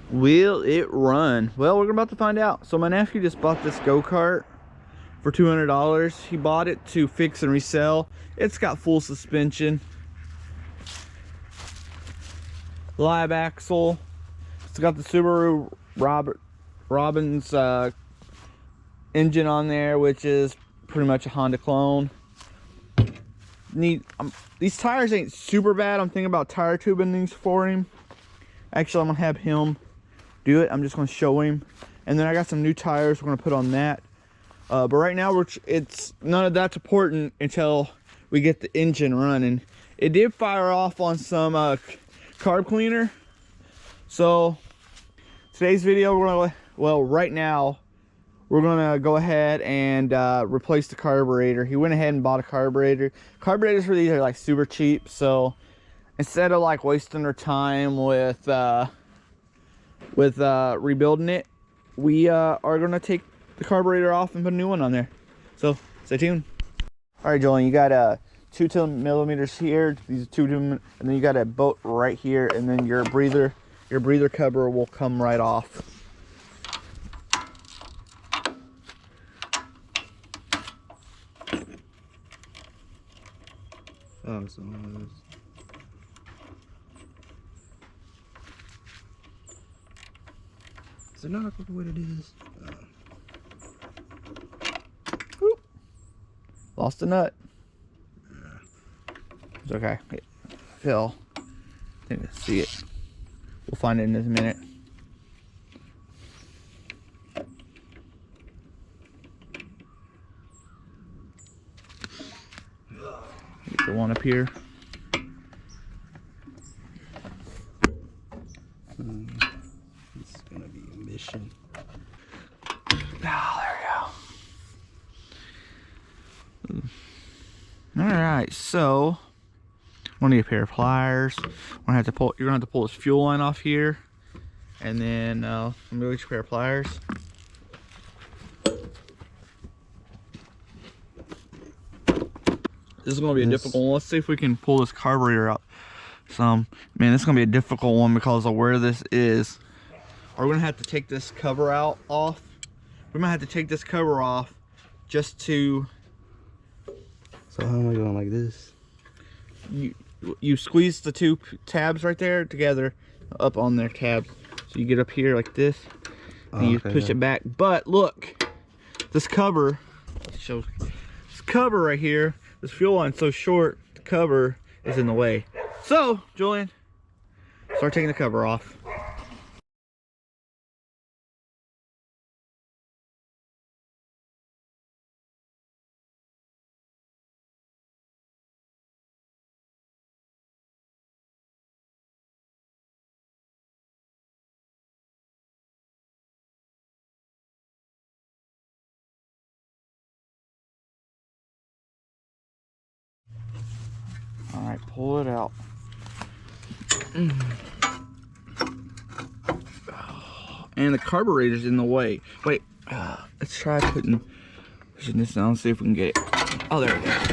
Will it run? Well, we're about to find out. So my nephew just bought this go-kart for $200. He bought it to fix and resell. It's got full suspension, live axle. It's got the Subaru Robbins engine on there, which is pretty much a Honda clone. These tires ain't super bad. I'm thinking about tire tubing these for him. Actually, I'm gonna have him do it. I'm just gonna show him, and then I got some new tires we're gonna put on that. But right now it's none of that's important until we get the engine running. It did fire off on some carb cleaner. So today's video, right now we're gonna go ahead and replace the carburetor. He went ahead and bought a carburetor. Carburetors for these are like super cheap, so instead of like wasting our time with rebuilding it, we are gonna take the carburetor off and put a new one on there. So stay tuned. All right, Julian, you got 2 millimeters here. These are 2, and then you got a bolt right here, and then your breather cover will come right off. Oh, so is it not what it is? Whoop. Lost a nut. It's okay. Phil, didn't see it. We'll find it in a minute. Get the one up here. It's gonna be a mission. Oh, there we go. All right, so I'm gonna need a pair of pliers. You're gonna have to pull this fuel line off here, and then I'm gonna get you a pair of pliers. This is gonna be a difficult one. Let's see if we can pull this carburetor out some. Man, this is gonna be a difficult one because of where this is. We're gonna have to take this cover off. We're gonna have to take this cover off just to. So how am I going like this? You squeeze the 2 tabs right there together, up on their tabs. So you get up here like this, and you push it back. But look, this cover shows. This cover right here, this fuel line's so short, the cover is in the way. So, Julian, start taking the cover off. All right, pull it out. And the carburetor's in the way. Wait, let's try pushing this down and see if we can get it. Oh, there it is.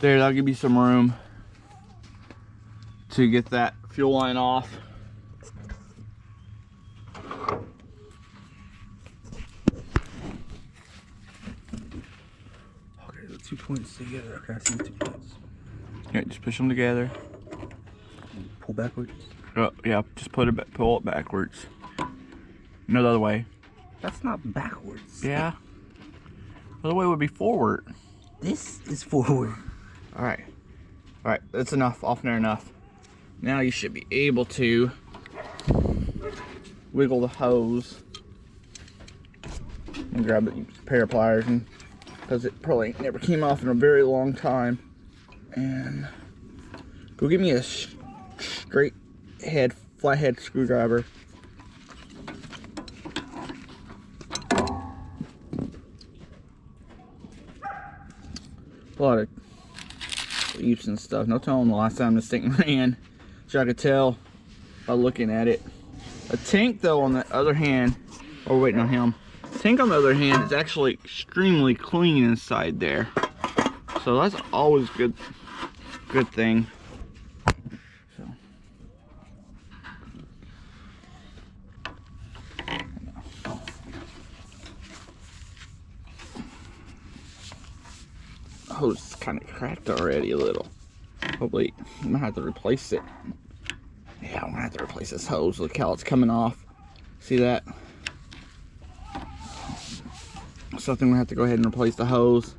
There, that'll give you some room to get that fuel line off. Okay, the 2 points together. Okay, I see the 2 points. Yeah, just push them together. Pull backwards. Oh, yeah, just pull it backwards. No, the other way. That's not backwards. Yeah. The other way would be forward. This is forward. All right. All right, that's enough. Off there enough. Now you should be able to wiggle the hose and grab a pair of pliers, and because it probably never came off in a very long time. And go get me a straight head, flathead screwdriver. A lot of leaves and stuff. No telling the last time this thing ran. So I could tell by looking at it. A tank, though, on the other hand, or waiting on him. Tank, on the other hand, is actually extremely clean inside there. So that's always good thing. So hose is kind of cracked already a little. Probably I'm gonna have to replace it. Yeah, I'm gonna have to replace this hose. Look how it's coming off. See that? So I think we're gonna have to go ahead and replace the hose.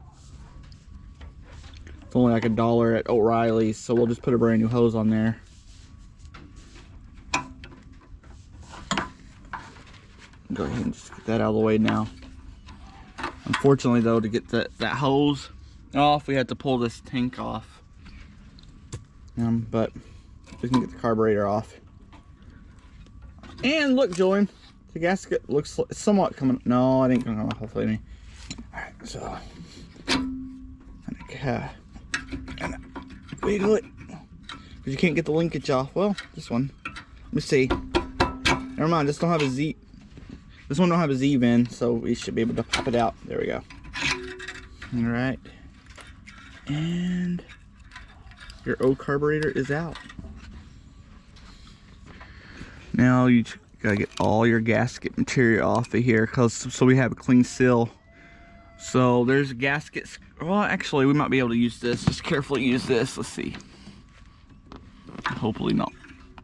It's only like $1 at O'Reilly's, so we'll just put a brand new hose on there. Go ahead and just get that out of the way now. Unfortunately though, to get that hose off, we had to pull this tank off. But we can get the carburetor off. And look, Julian, the gasket looks somewhat coming. No, it ain't gonna come off. Hopefully. Alright, so and wiggle it. Because you can't get the linkage off. Well, this one. Let me see. Never mind, this don't have a Z. This one don't have a Z-bend, so we should be able to pop it out. There we go. Alright. And your old carburetor is out. Now you gotta get all your gasket material off of here, so we have a clean seal. So there's gaskets. Well, actually, we might be able to use this. Just carefully use this. Let's see. Hopefully not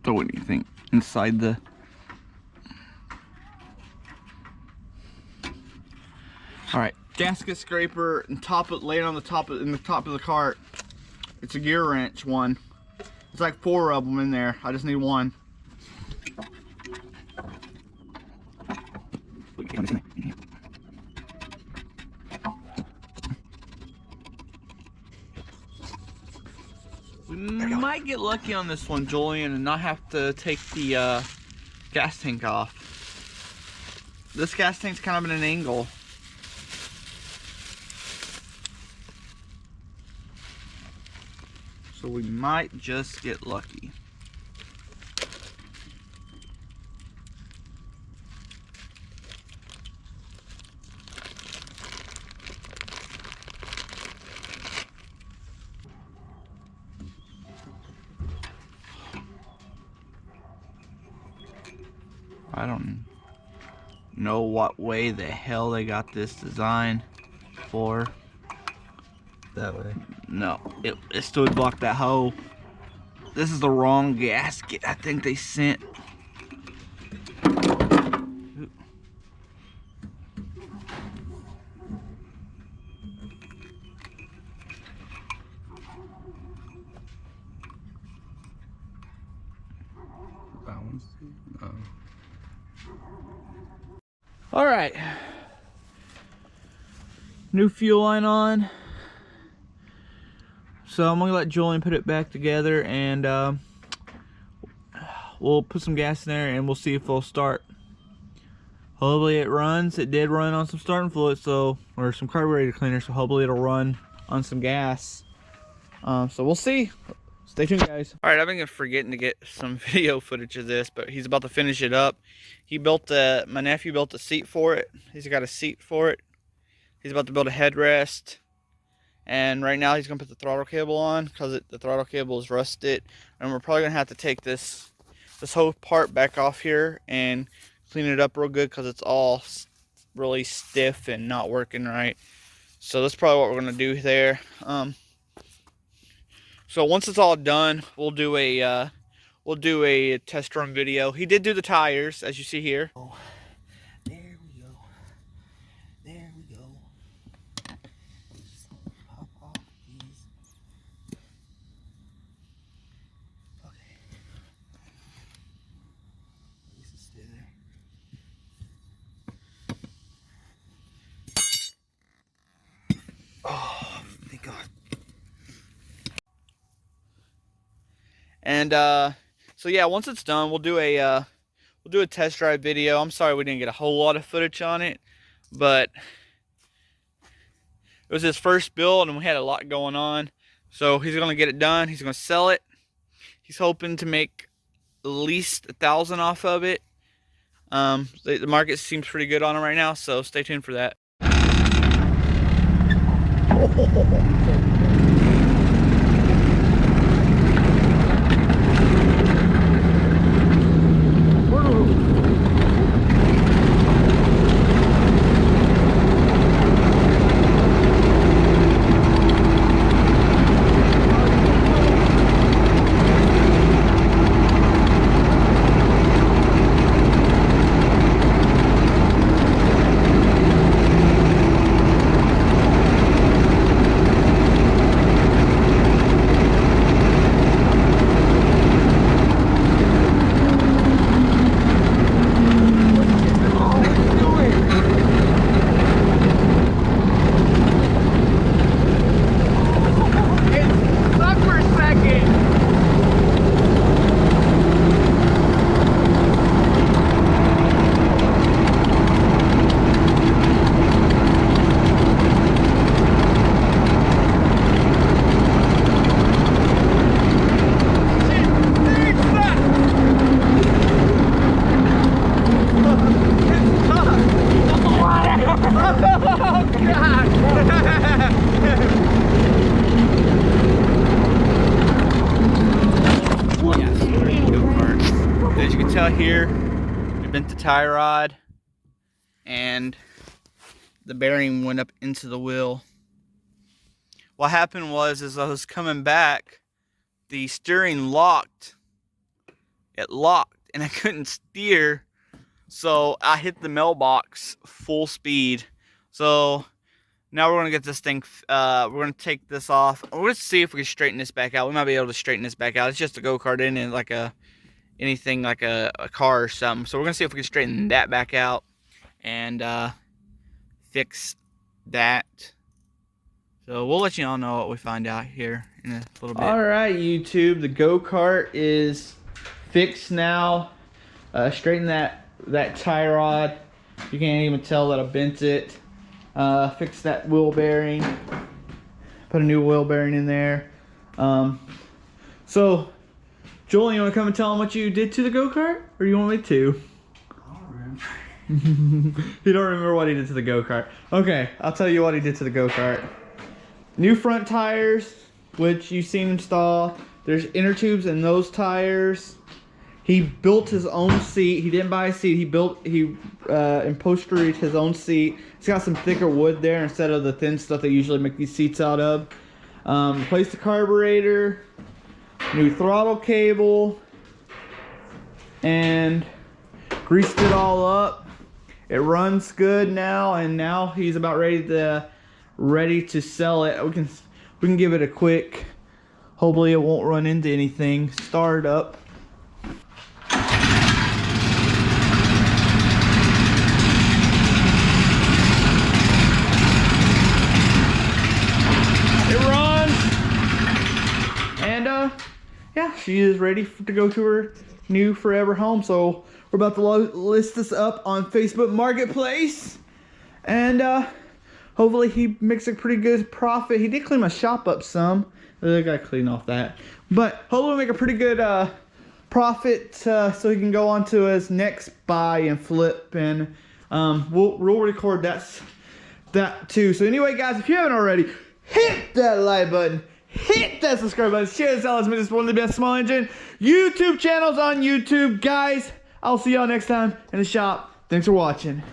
throw anything inside the. All right, gasket scraper and laying on the top of the cart. It's a gear wrench one. It's like 4 of them in there. I just need one. We might get lucky on this one, Julian, and not have to take the gas tank off. This gas tank's kind of at an angle. So we might just get lucky. I don't know what way the hell they got this design for. That way. No, it still would block that hole. This is the wrong gasket I think they sent. All right, new fuel line on. So I'm gonna let Julian put it back together, and we'll put some gas in there and we'll see if it'll start. Hopefully it runs. It did run on some starting fluid, or some carburetor cleaner, so hopefully it'll run on some gas. So we'll see. Stay tuned, guys. All right, I've been forgetting to get some video footage of this, but he's about to finish it up. He built my nephew built a seat for it. He's got a seat for it. He's about to build a headrest. And right now he's gonna put the throttle cable on because the throttle cable is rusted. And we're probably gonna have to take this whole part back off here and clean it up real good because it's all really stiff and not working right. So that's probably what we're gonna do there. So once it's all done, we'll do a test run video. He did do the tires, as you see here. Oh, there we go. There we go. Just pop off these. Okay. This is stay there. Oh, thank God. And so yeah, once it's done, we'll do a test drive video. I'm sorry we didn't get a whole lot of footage on it, but it was his first build and we had a lot going on. So he's gonna get it done. He's gonna sell it. He's hoping to make at least 1,000 off of it. The market seems pretty good on it right now, so stay tuned for that. as you can tell here, we bent the tie rod and the bearing went up into the wheel. What happened was, as I was coming back, the steering locked. It locked and I couldn't steer. So I hit the mailbox full speed. So now we're gonna get this thing, we're gonna take this off. We're gonna see if we can straighten this back out. We might be able to straighten this back out. It's just a go-kart in it, like anything like a car or something. So we're gonna see if we can straighten that back out and fix that. So we'll let you all know what we find out here in a little bit. All right, YouTube, the go-kart is fixed now. Straighten that tie rod. You can't even tell that I bent it. Fix that wheel bearing. Put a new wheel bearing in there. So, Joel, you want to come and tell them what you did to the go-kart? Or you want me to? I don't remember. You don't remember what he did to the go-kart. Okay, I'll tell you what he did to the go-kart. New front tires, which you've seen install. There's inner tubes in those tires. He built his own seat. He didn't buy a seat. He upholstered his own seat. It's got some thicker wood there instead of the thin stuff they usually make these seats out of. Replaced the carburetor, new throttle cable, and greased it all up. It runs good now, and now he's about ready to sell it. We can give it a quick. Hopefully it won't run into anything. Start up. Yeah, she is ready to go to her new forever home. So we're about to list this up on Facebook Marketplace, and hopefully he makes a pretty good profit. He did clean my shop up some. I gotta clean off that, but hopefully make a pretty good profit so he can go on to his next buy and flip, and we'll record that too. So anyway, guys, if you haven't already, hit that like button. Hit that subscribe button. Share this out. Let's make this one of the best small engine YouTube channels on YouTube. Guys, I'll see y'all next time in the shop. Thanks for watching.